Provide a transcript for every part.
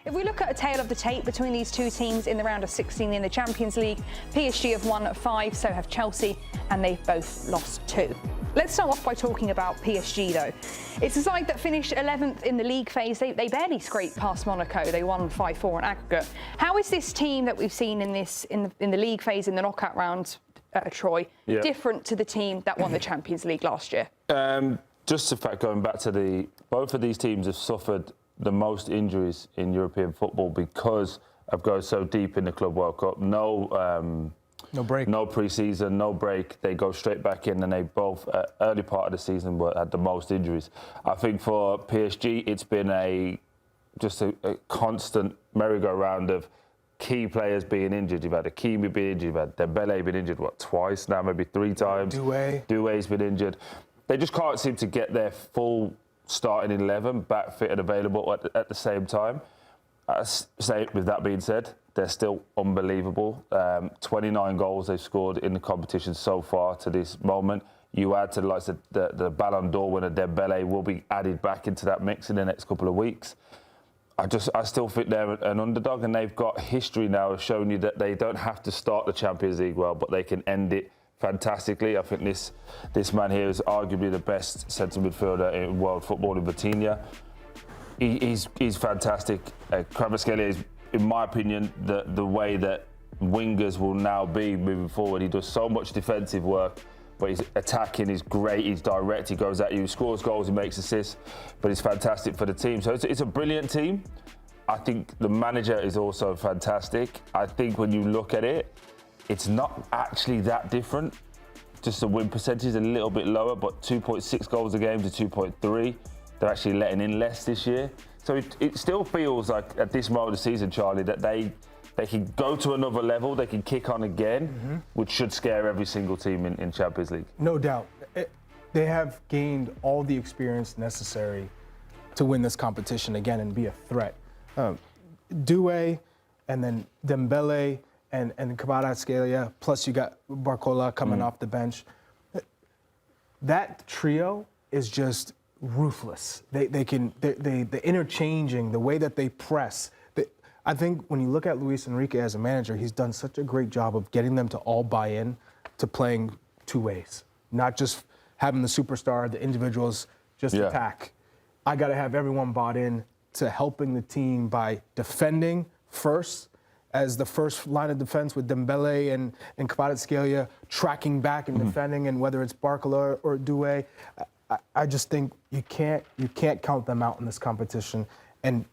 If we look at a tale of the tape between these two teams in the round of 16 in the Champions League, PSG have won 5, so have Chelsea, and they've both lost 2. Let's start off by talking about PSG, though. It's a side that finished 11th in the league phase. They barely scraped past Monaco. They won 5-4 on aggregate. How is this team that we've seen in the league phase, in the knockout round, Troy, different to the team that won the Champions League last year? Just the fact, going back to both of these teams have suffered the most injuries in European football because of going so deep in the Club World Cup. No break. No pre-season, no break. They go straight back in, and they both, early part of the season, had the most injuries. I think for PSG, it's been just a constant merry-go-round of key players being injured. You've had Hakimi being injured. You've had Dembele being injured, twice now, maybe 3 times. Doué's been injured. They just can't seem to get their full starting 11 back fit and available at the same time. With that being said, they're still unbelievable. 29 goals they've scored in the competition so far to this moment. You add to the likes of the Ballon d'Or winner Dembele will be added back into that mix in the next couple of weeks. I still think they're an underdog, and they've got history now of showing you that they don't have to start the Champions League well, but they can end it fantastically. I think this man here is arguably the best centre midfielder in world football, in Vitinha. He's fantastic. Kvaratskhelia is, in my opinion, the way that wingers will now be moving forward. He does so much defensive work, but his attacking is great. He's direct. He goes at you, scores goals, he makes assists, but he's fantastic for the team. So it's a brilliant team. I think the manager is also fantastic. I think when you look at it, it's not actually that different. Just the win percentage is a little bit lower, but 2.6 goals a game to 2.3. They're actually letting in less this year. So it still feels like at this moment of the season, Charlie, that they can go to another level, they can kick on again, which should scare every single team in Champions League. No doubt. They have gained all the experience necessary to win this competition again and be a threat. Doué and then Dembele and Kvaratskhelia, plus you got Barcola coming off the bench. That trio is just ruthless. The interchanging, the way that they press. I think when you look at Luis Enrique as a manager, he's done such a great job of getting them to all buy in to playing 2 ways, not just having the superstar, the individuals just attack. I got to have everyone bought in to helping the team by defending first, as the first line of defense with Dembele and Kvaratskhelia tracking back and defending, and whether it's Barcola or Doué, I just think you can't count them out in this competition. And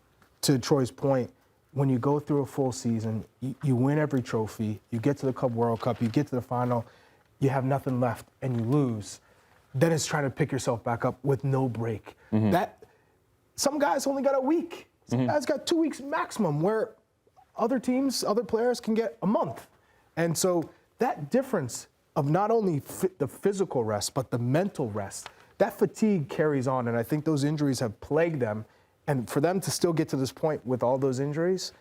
to Troy's point, when you go through a full season, you win every trophy, you get to the Club World Cup, you get to the final, you have nothing left and you lose. Then it's trying to pick yourself back up with no break. Some guys only got a week. Some guys got 2 weeks maximum, where other teams, other players can get a month. And so that difference of not only the physical rest, but the mental rest, that fatigue carries on. And I think those injuries have plagued them. And for them to still get to this point with all those injuries,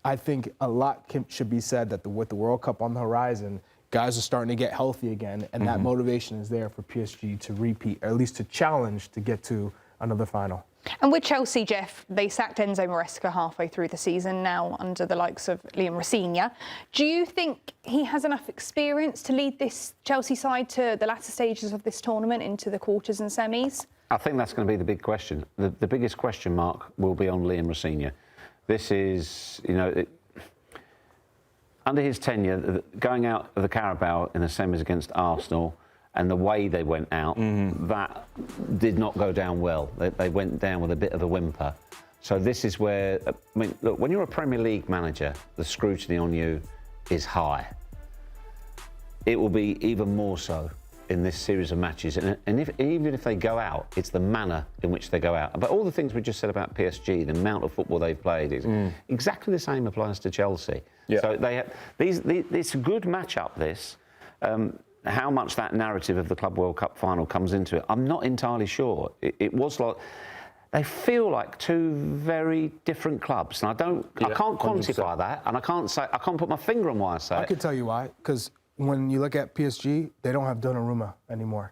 I think a lot should be said that with the World Cup on the horizon, guys are starting to get healthy again. And that motivation is there for PSG to repeat, or at least to challenge to get to another final. And with Chelsea, Geoff, they sacked Enzo Maresca halfway through the season, now under the likes of Liam Rosenior. Do you think he has enough experience to lead this Chelsea side to the latter stages of this tournament, into the quarters and semis? I think that's going to be the big question. The biggest question mark will be on Liam Rosenior. This is, under his tenure, going out of the Carabao in the semis against Arsenal, and the way they went out, that did not go down well. They went down with a bit of a whimper. So this is where, look, when you're a Premier League manager, the scrutiny on you is high. It will be even more so in this series of matches. And even if they go out, it's the manner in which they go out. But all the things we just said about PSG, the amount of football they've played, is exactly the same applies to Chelsea. So they have, it's a good match-up, this. How much that narrative of the Club World Cup final comes into it, I'm not entirely sure. It was like, they feel like 2 very different clubs, and I can't quantify 100%. That, and I can't put my finger on why I say it. I can tell you why, because when you look at PSG, they don't have Donnarumma anymore.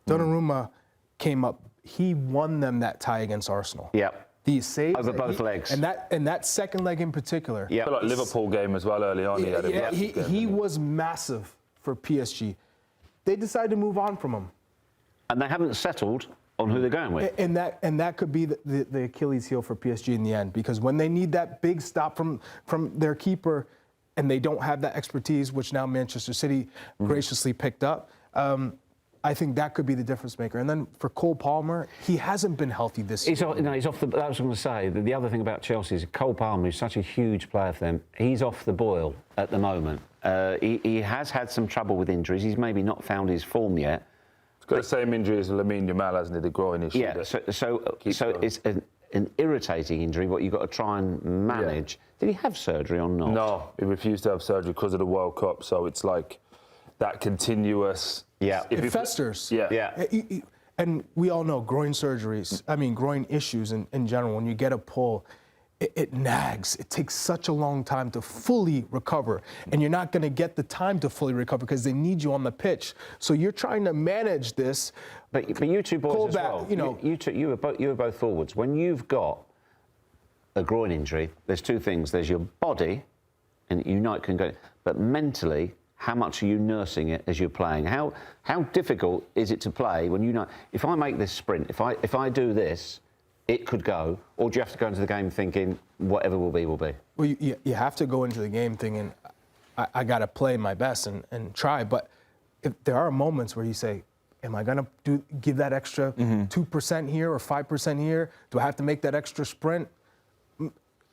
Donnarumma came up, he won them that tie against Arsenal. these saves over both legs, and that second leg in particular. Yeah, like Liverpool game as well early on. He was massive for PSG. They decided to move on from him, and they haven't settled on who they're going with. And that could be the Achilles heel for PSG in the end, because when they need that big stop from their keeper, and they don't have that expertise, which now Manchester City graciously picked up. I think that could be the difference maker. And then for Cole Palmer, he hasn't been healthy this year. He's off the. I was going to say the other thing about Chelsea is Cole Palmer, who's such a huge player for them. He's off the boil at the moment. He has had some trouble with injuries. He's maybe not found his form yet. He's got the same injury as Lamine Yamal, hasn't he? The groin issue. Yeah. So it's an irritating injury, what you've got to try and manage. Yeah. Did he have surgery or not? No, he refused to have surgery because of the World Cup. So it's like that continuous. Yeah. It festers. Yeah. And we all know groin surgeries, groin issues in general, when you get a pull, it nags. It takes such a long time to fully recover. And you're not going to get the time to fully recover because they need you on the pitch. So you're trying to manage this. But you two boys as well, you were both forwards. When you've got a groin injury, there's two things. There's your body, and Unite can go, but mentally, how much are you nursing it as you're playing? How difficult is it to play when you know, if I make this sprint, if I do this, it could go, or do you have to go into the game thinking whatever will be, will be? Well, you have to go into the game thinking, I got to play my best and try. But if there are moments where you say, am I going to give that extra 2% here or 5% here? Do I have to make that extra sprint?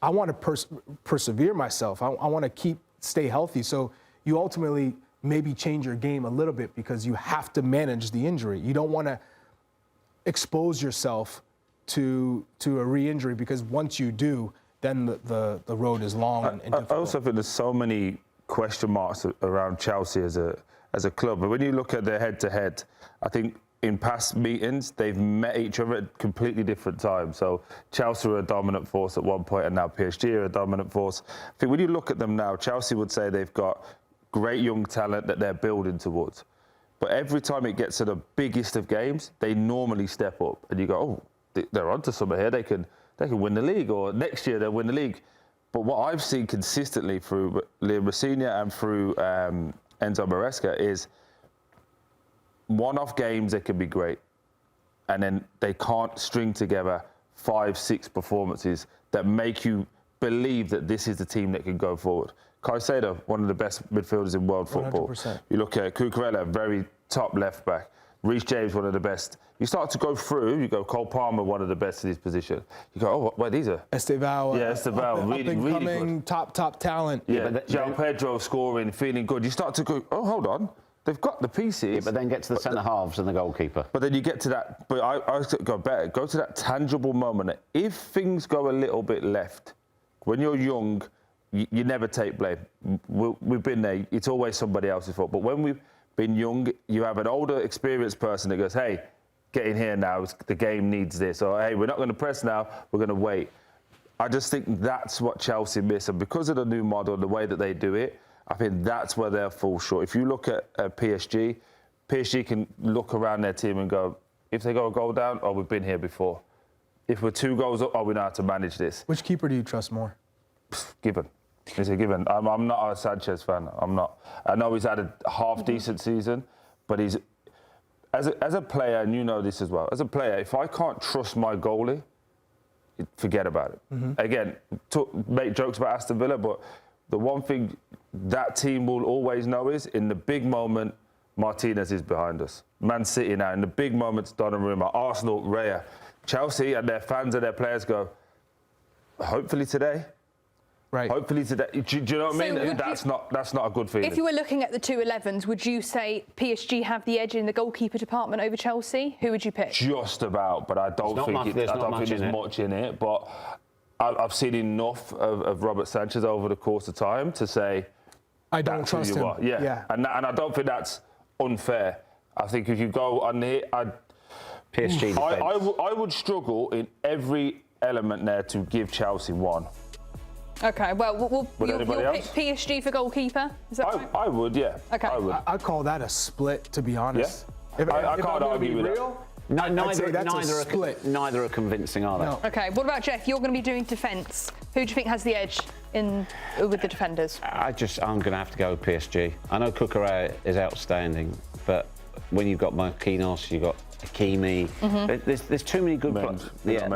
I want to persevere myself. I want to stay healthy. So you ultimately maybe change your game a little bit because you have to manage the injury. You don't want to expose yourself to a re-injury, because once you do, then the road is long and difficult. I also think there's so many question marks around Chelsea as a club. But when you look at their head-to-head, I think in past meetings, they've met each other at completely different times. So Chelsea were a dominant force at one point, and now PSG are a dominant force. I think when you look at them now, Chelsea would say they've got great young talent that they're building towards. But every time it gets to the biggest of games, they normally step up. And you go, oh, they're onto something here. They can win the league, or next year they'll win the league. But what I've seen consistently through Liam Rosenior and through Enzo Maresca is one-off games that can be great, and then they can't string together 5-6 performances that make you believe that this is the team that can go forward. Caicedo, one of the best midfielders in world football. 100%. You look at Cucurella, very top left back. Reece James, one of the best. You start to go through, you go Cole Palmer, one of the best in his position. You go, oh, wait, these are... Estevao. Yeah, Estevao, really good. Top talent. Yeah, João Pedro scoring, feeling good. You start to go, oh, hold on. They've got the pieces. Yeah, but then get to the centre-halves and the goalkeeper. But then you get to that... But I go better. Go to that tangible moment. That if things go a little bit left, when you're young, you never take blame. We've been there. It's always somebody else's fault. But when we've been young, you have an older, experienced person that goes, hey, get in here now. The game needs this. Or, hey, we're not going to press now. We're going to wait. I just think that's what Chelsea miss. And because of the new model, the way that they do it, I think that's where they'll fall short. If you look at PSG can look around their team and go, if they go a goal down, oh, we've been here before. If we're 2 goals up, oh, we know how to manage this. Which keeper do you trust more? Given. It's a given. I'm not a Sanchez fan. I'm not. I know he's had a half-decent season, but he's... As a player, and you know this as well, as a player, if I can't trust my goalie, forget about it. Again, make jokes about Aston Villa, but the one thing that team will always know is, in the big moment, Martinez is behind us. Man City now, in the big moments, Donnarumma, Arsenal, Raya. Chelsea and their fans and their players go, hopefully today. Right. Hopefully today. Do you know what I mean? That's not a good feeling. If you were looking at the 2 11s, would you say PSG have the edge in the goalkeeper department over Chelsea? Who would you pick? Just about, but I don't think there's much in it. But I've seen enough of Robert Sanchez over the course of time to say I don't trust him. Yeah. And I don't think that's unfair. I think if you go on here, PSG I would struggle in every element there to give Chelsea 1. OK, well, you'll pick else? PSG for goalkeeper? Is that right? I would, yeah. OK. I would. I call that a split, to be honest. Yeah. I can't argue with that. No, I'd say that's a split. Neither are convincing, are they? No. Okay, what about Geoff? You're going to be doing defence. Who do you think has the edge with the defenders? I'm going to have to go with PSG. I know Cucurella is outstanding, but when you've got Marquinhos, you've got Hakimi. There's too many good players. Yeah,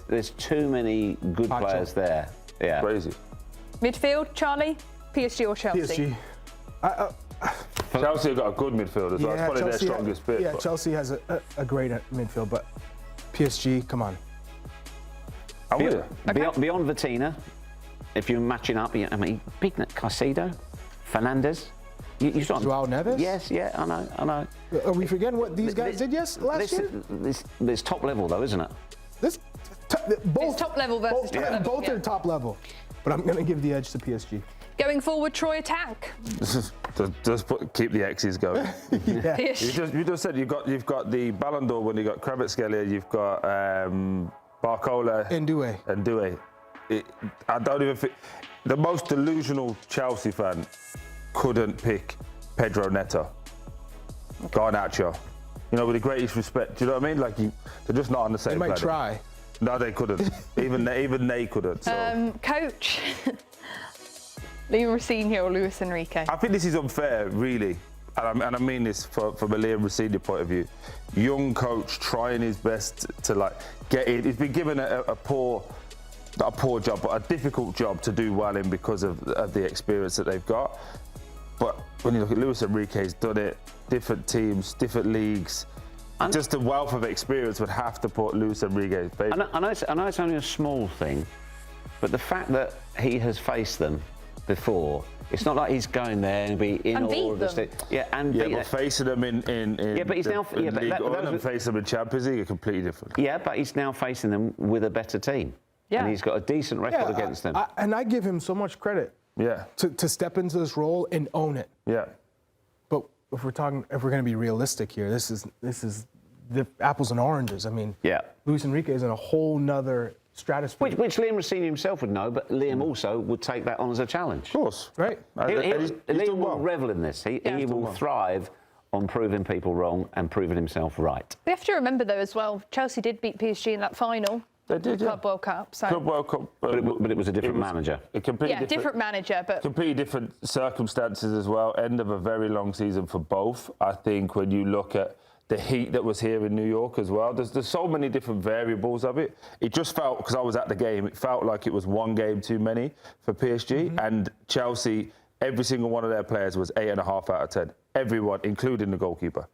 there's too many good players there. Yeah, crazy. Midfield, Charlie, PSG or Chelsea? PSG. Chelsea have got a good midfield as well. It's probably their strongest bit. Yeah, Chelsea has a great midfield, but PSG, come on. Beyond Vitina, if you're matching up, I mean, big Caicedo, Fernandes. You saw Joao Neves? Yes, yeah, I know. Are we forgetting what these guys did last year? This top level, though, isn't it? Both top level versus top level. Both are top level, but I'm going to give the edge to PSG. Going forward, Troy Attack. Keep the X's going. You just said you've got the Ballon d'Or when you got Kvaratskhelia, you've got Barcola and Doué. I don't even think the most delusional Chelsea fan couldn't pick Pedro Neto. Garnacho. You know, with the greatest respect. Do you know what I mean? Like they're just not on the same. They might planet. try. No, they couldn't. even they couldn't. So. Coach. Liam Rosenior or Luis Enrique? I think this is unfair, really. And I mean this from a Liam Rosenior point of view. Young coach trying his best to get in. He's been given a poor job, but a difficult job to do well in because of the experience that they've got. But when you look at Luis Enrique, he's done it. Different teams, different leagues. Just the wealth of experience would have to put Luis Enrique in favour. I know it's only a small thing, but the fact that he has faced them before, it's not like he's going there and be in all of the but facing them in but he's now League One and facing them in Champions League are completely different. Yeah, but he's now facing them with a better team. Yeah. And he's got a decent record against them. And I give him so much credit. Yeah. To step into this role and own it. Yeah. But if we're going to be realistic here, this is the apples and oranges. I mean, Luis Enrique is in a whole nother stratosphere. Which Liam Rosenior himself would know, but Liam also would take that on as a challenge. Of course. Right. Liam will revel in this. He will thrive on proving people wrong and proving himself right. We have to remember, though, as well, Chelsea did beat PSG in that final. They did, Club World Cup. So. Club World Cup. But it was a different manager. Different manager, but... Completely different circumstances as well. End of a very long season for both. I think when you look at the heat that was here in New York as well, there's so many different variables of it. It just felt, because I was at the game, it felt like it was one game too many for PSG. And Chelsea, every single one of their players was 8.5 out of 10. Everyone, including the goalkeeper.